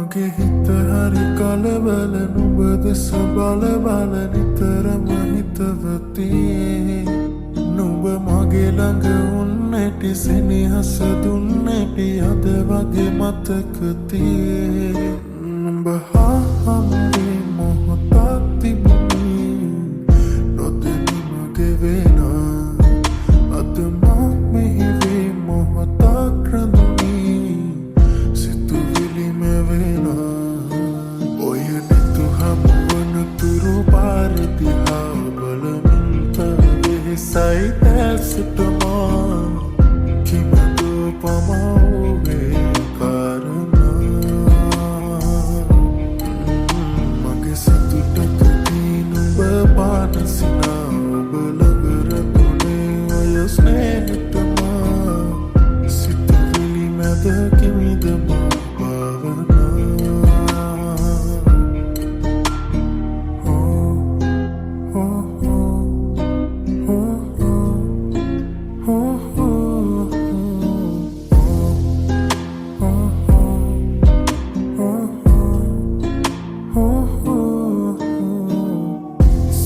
මගේ හිත හරි කලබල නුඹ දෙස බල බල නිතරම හිතවති නුඹ මගේ ළඟ උන්නැටි සෙනෙහස දුන්නැටි අද වගේ මතකති නුඹ හාමුවේ මොහොතක් තිබුණි නොදැනි මගේ වෙනා අද මා මෙහි වේ මොහොතක් රැඳුනි සිතුවිලි මෙවෙනා ඔය නැතු හමුවන තුරු පාර දිහා බලමින් වෙහෙසයි දැසටමා කිමදු පමාවේ කාරණා මගේ සතුටකදී නුඹ පානසිනා ඔබ ළඟ රැඳුනේ ඔය ස්නේහතමා සිතුවිලි මැද කිමිදමා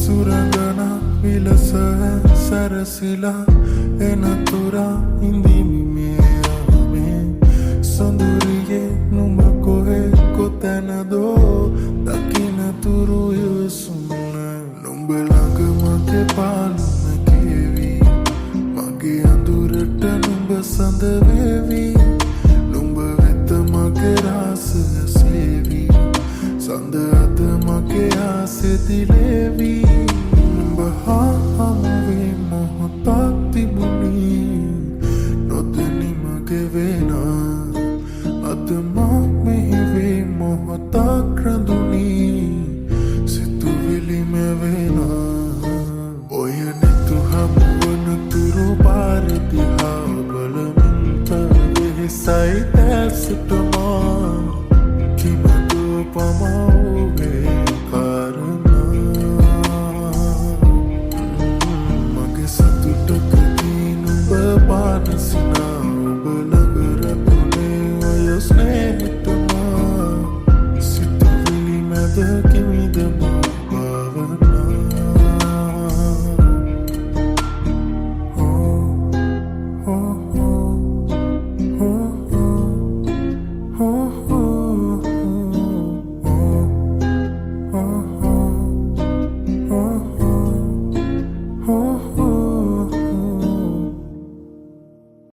Surangana vilasa sarasila enatura indimi meame sonduriye numba kohe kotanado dakina turu yusumna numba langa mage paluna kevi mage andurata numba sandavevi numba vetta mage rasa sevi sandata mage ase dilevi හාමුවේ මොහොතක් තිබුණි නොදැනි මගේ වෙනා අද මා මෙහි වේ මොහොතක් රැඳුනි සිතුවිලි මෙවෙනා ඔය නැතු හමු